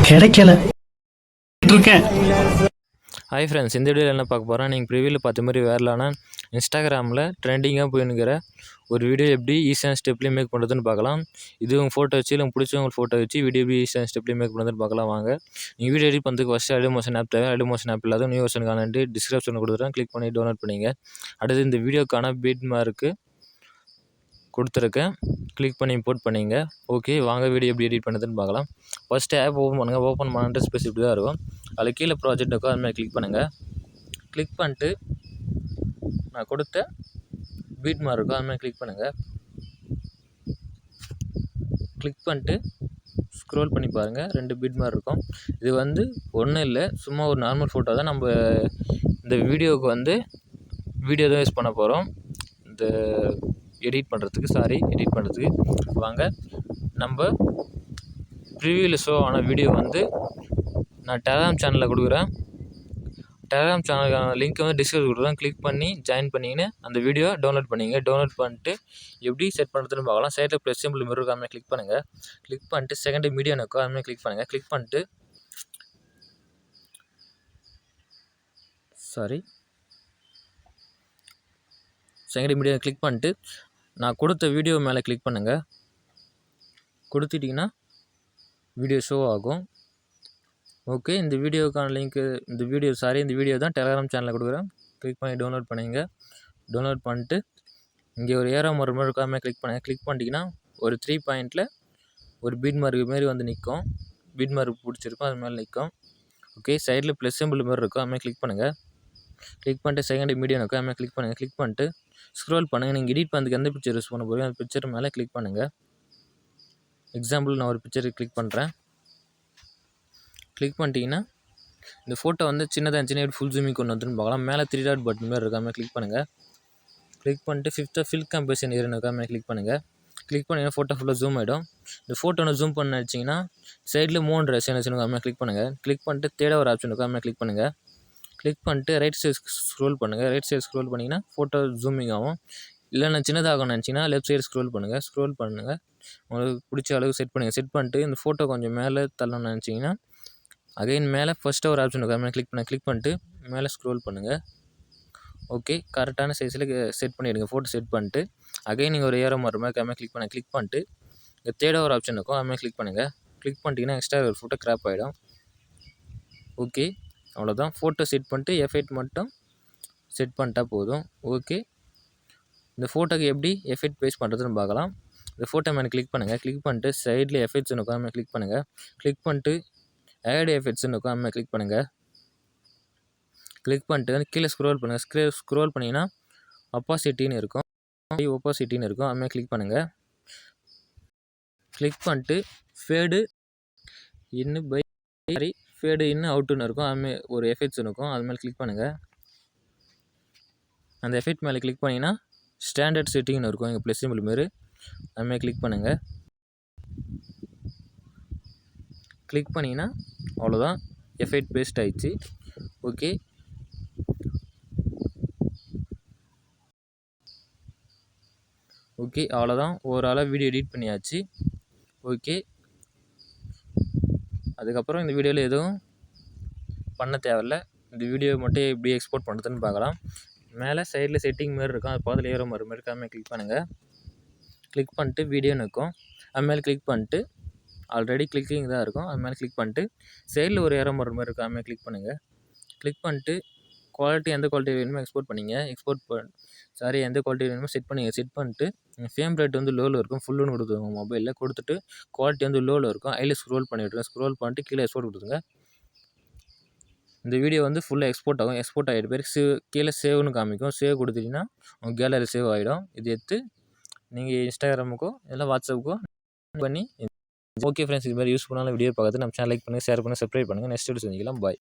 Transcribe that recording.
கிடைக்கல இருக்கேன். Hi friends, இந்த வீடியோவில் என்ன பார்க்க போகிறோம்? நீங்கள் ப்ரிவியூவில் பார்த்த மாதிரி வேறலான இன்ஸ்டாகிராமில் ட்ரெண்டிங்காக போயினுக்கிற ஒரு வீடியோ எப்படி ஈஸியான ஸ்டெப்லேயும் மேக் பண்ணுறதுன்னு பார்க்கலாம். இது உங்கள் ஃபோட்டோ வச்சு இல்லை பிடிச்சவங்க ஃபோட்டோ வச்சு வீடியோ எப்படி ஈஸியான ஸ்டெப்லேயும் மேக் பண்ணுறதுன்னு பார்க்கலாம். வாங்க. நீங்கள் வீடியோ எடிட் பண்ணுறதுக்கு ஃபஸ்ட்டு அலிட் மோஷன் ஆப் தேவை. அலிட் மோஷன் ஆப் இல்லாத நியூ வெர்ஷன் காணட்டு டிஸ்கிரிப்ஷனில் கொடுத்துறேன், கிளிக் பண்ணி டவுன்லோட் பண்ணிங்க. அடுத்து இந்த வீடியோக்கான பீட் மார்க்கு கொடுத்துருக்கேன், கிளிக் பண்ணி இம்போர்ட் பண்ணிங்க. ஓகே, வாங்க வீடியோ எப்படி எடிட் பண்ணுறதுன்னு பார்க்கலாம். ஃபஸ்ட்டு ஆப் ஓப்பன் பண்ணுங்கள். ஓப்பன் பண்ணிட்டு ஸ்பேஸ் இப்படி தான் இருக்கும். அதில் கீழே ப்ராஜெக்ட் இருக்கோ அதுமாதிரி கிளிக் பண்ணுங்கள். கிளிக் பண்ணிட்டு நான் கொடுத்த பீட் மார்க் இருக்கும் அதுமாதிரி கிளிக் பண்ணுங்கள். கிளிக் பண்ணிட்டு ஸ்க்ரோல் பண்ணி பாருங்கள், 2 பீட் மார்க் இருக்கும். இது ஒன்றும் இல்லை, சும்மா ஒரு நார்மல் ஃபோட்டோ தான். நம்ம இந்த வீடியோவுக்கு வீடியோ தான் யூஸ் பண்ண போகிறோம். இந்த எடிட் பண்ணுறதுக்கு வாங்க. நம்ம ப்ரிவியூவில் ஷோ ஆன வீடியோ நான் டெலகிராம் சேனலில் கொடுக்குறேன். டெலகிராம் சேனலுக்கான லிங்க் டிஸ்கிரிப்ஷன் கொடுக்குறேன், கிளிக் பண்ணி ஜாயின் பண்ணிங்கன்னு அந்த வீடியோ டவுன்லோட் பண்ணிங்க. டவுன்லோட் பண்ணிட்டு எப்படி செட் பண்ணுறதுன்னு பார்க்கலாம். சைடில் ப்ளஸ் சிம்பிள் மிரர் இருக்காமல் கிளிக் பண்ணுங்கள். கிளிக் பண்ணிட்டு செகண்ட் மீடியா இருக்கோ அதுமாதிரி கிளிக் பண்ணுங்கள். கிளிக் பண்ணிட்டு செகண்ட் மீடியா கிளிக் பண்ணிட்டு நான் கொடுத்த வீடியோ மேலே கிளிக் பண்ணுங்கள். கொடுத்துட்டிங்கன்னா வீடியோ ஷோ ஆகும். ஓகே, இந்த வீடியோக்கான லிங்க்கு இந்த வீடியோ தான் டெலகிராம் சேனலில் கொடுக்குறேன். கிளிக் பண்ணி டவுன்லோட் பண்ணிங்க. டவுன்லோட் பண்ணிட்டு இங்கே ஒரு ஏரோ மார்க் மாதிரி இருக்காமல் கிளிக் பண்ணுங்கள். கிளிக் பண்ணிட்டீங்கன்னா ஒரு 3 பாயிண்டில் ஒரு பீட் மார்க் மாரி நிற்கும். பீட் மார்க் பிடிச்சிருக்கும், அது மேலே நிற்கும். ஓகே, சைடில் ப்ளஸ் சிம்பிள் மாதிரி இருக்கும், அதுமாதிரி கிளிக் பண்ணுங்கள். கிளிக் பண்ணிட்டு செகண்ட் மீடியா இருக்கும், அதுமாதிரி கிளிக் பண்ணுங்கள். கிளிக் பண்ணிட்டு ஸ்க்ரோல் பண்ணுங்கள். நீங்கள் எடிட் பண்ணுறதுக்கு எந்த பிக்சர் யூஸ் பண்ண போகிறீங்க அந்த பிக்சர் மேலே கிளிக் பண்ணுங்கள். எக்ஸாம்பிள் நான் ஒரு பிக்சர் கிளிக் பண்ணுறேன். கிளிக் பண்ணிட்டீங்கன்னா இந்த ஃபோட்டோ சின்னதாக இருந்துச்சுன்னா ஃபுல் ஜூமிங் கொண்டு வந்துன்னு பார்க்கலாம். மேலே 3 டாட் பட்டன் மாதிரி இருக்காமல் கிளிக் பண்ணுங்கள். கிளிக் பண்ணிட்டு 5th ஃபில் கம்பேஷன் இருக்காமல் கிளிக் பண்ணுங்கள். கிளிக் பண்ணிங்கன்னா ஃபோட்டோ ஃபுல்லாக ஜூம் ஆகிடும். இந்த ஃபோட்டோ ஜூம் பண்ண வச்சிங்கன்னா சைடில் 3 ரேஷன் அதுமாதிரி கிளிக் பண்ணுங்கள். கிளிக் பண்ணிட்டு தேர்ட் ஒரு ஆப்ஷன் இருக்கும், அதுமாதிரி கிளிக் பண்ணுங்கள். கிளிக் பண்ணிட்டு ரைட் சைடு ஸ்க்ரோல் பண்ணுங்கள். ரைட் சைடு ஸ்க்ரோல் பண்ணிங்கன்னா ஃபோட்டோ ஜூமிங் ஆகும். இல்லை நான் சின்னதாகணும்னு நினச்சிங்கன்னா லெஃப்ட் சைடு ஸ்க்ரோல் பண்ணுங்கள். உங்களுக்கு பிடிச்ச அளவுக்கு செட் பண்ணிட்டு இந்த ஃபோட்டோ கொஞ்சம் மேலே தள்ளணும்னு நினச்சிங்கன்னா அகைன் மேலே ஃபஸ்ட்டு ஒரு ஆப்ஷன் இருக்கும், அதுமாதிரி கிளிக் பண்ணிட்டு மேலே ஸ்க்ரோல் பண்ணுங்கள். ஓகே, கரெக்டான சைஸில் செட் பண்ணிவிடுங்க. ஃபோட்டோ செட் பண்ணிட்டு அகைன் நீங்கள் ஒரு ஏரோ மார்க் மாதிரி கிளிக் பண்ணிட்டு இந்த தேர்ட் ஒரு ஆப்ஷன் இருக்கும், அதுமாதிரி கிளிக் பண்ணுங்கள். கிளிக் பண்ணிட்டீங்கன்னா எக்ஸ்ட்ரா ஒரு ஃபோட்டோ கிராப் ஆகிடும். ஓகே, அவ்வளோதான். ஃபோட்டோ செட் பண்ணிட்டு எஃபெக்ட் மட்டும் செட் பண்ணிட்டா போதும். ஓகே, இந்த ஃபோட்டோக்கு எப்படி எஃபெக்ட் பேஸ்ட் பண்ணுறதுன்னு பார்க்கலாம். இந்த ஃபோட்டோ மேலே கிளிக் பண்ணுங்கள். கிளிக் பண்ணிட்டு சைடில் எஃபெக்ட்ஸ் இருக்கும், அதுமாதிரி கிளிக் பண்ணுங்கள். கிளிக் பண்ணிட்டு ஆட் எஃபெக்ட்ஸ்னு இருக்கும், அதுமாதிரி கிளிக் பண்ணுங்கள். கிளிக் பண்ணிட்டு கீழே ஸ்க்ரோல் பண்ணுங்கள். ஸ்க்ரோல் பண்ணிங்கன்னா ஒப்பாசிட்டின்னு இருக்கும், அதுமாதிரி கிளிக் பண்ணுங்கள். கிளிக் பண்ணிட்டு ஃபேடு இன்னு அவுட்டுன்னு இருக்கும், அதுமாதிரி ஒரு எஃபெக்ட்ஸ் இருக்கும், அது மேலே கிளிக் பண்ணுங்கள். அந்த எஃபெக்ட் மேலே கிளிக் பண்ணிங்கன்னா ஸ்டாண்டர்ட் செட்டிங்னு இருக்கும், இங்கே ப்ளஸ் சிம்பிள் மாரி, அதுமாதிரி கிளிக் பண்ணுங்கள். கிளிக் பண்ணிங்கன்னா அவ்வளோதான், எஃபெக்ட் பேஸ்ட் ஆயிடுச்சு. ஓகே, அவ்வளோதான். ஓவராலாக வீடியோ எடிட் பண்ணியாச்சு. ஓகே, அதுக்கப்புறம் இந்த வீடியோவில் எதுவும் பண்ண தேவையில்ல. இந்த வீடியோ மட்டும் எப்படி எக்ஸ்போர்ட் பண்ணுறதுன்னு பார்க்கலாம். மேலே சைடில் செட்டிங் மாரி இருக்கும், அது பக்கத்தில் ஏரோ மார்க் மாதிரி அதுமாதிரி கிளிக் பண்ணுங்கள். கிளிக் பண்ணிட்டு வீடியோன்னு இருக்கும், அது மேலே கிளிக் பண்ணிட்டு ஆல்ரெடி கிளிக்கிங் தான் இருக்கும், அது மேலே கிளிக் பண்ணிட்டு சைடில் ஒரு ஏரோ மார்க் மாதிரி இருக்கும், அதுமாதிரி கிளிக் பண்ணுங்கள். கிளிக் பண்ணிட்டு குவாலிட்டி எந்த குவாலிட்டி வேணுமோ எக்ஸ்போர்ட் பண்ணிங்க. எந்த குவாலிட்டி வேணுமோ செட் பண்ணிட்டு ஃப்ரேம் ரேட் லோவில் இருக்கும், ஃபுல்லுன்னு கொடுத்துருங்க. மொபைலில் கொடுத்துட்டு குவாலிட்டி லோவில் இருக்கும், அதில் ஸ்க்ரோல் பண்ணிவிட்ருங்க. ஸ்க்ரோல் பண்ணிட்டு கீழே எக்ஸ்போர்ட் கொடுத்துருங்க. இந்த வீடியோ ஃபுல்லாக எக்ஸ்போர்ட் ஆகும். எக்ஸ்போர்ட் ஆகிட்ட பிறகு கீழே சேவ்னு காமிக்கும். சேவ் கொடுத்துட்டிங்கன்னா உங்கள் கேலரி சேவ் ஆகிடும். இது எடுத்து நீங்கள் இன்ஸ்டாகிராமுக்கோ இல்லை வாட்ஸ்அப்புக்கோ பண்ணி. ஓகே ஃப்ரெண்ட்ஸ், இது மாதிரி யூஸ் பண்ணாலும் வீடியோ பார்க்குறது நம்ம சேனல் லைக் பண்ணுங்கள், ஷேர் பண்ணுங்கள், சப்ஸ்கிரைப் பண்ணுங்கள். நெக்ஸ்ட் வீடியோ செஞ்சுக்கலாம். பாய்.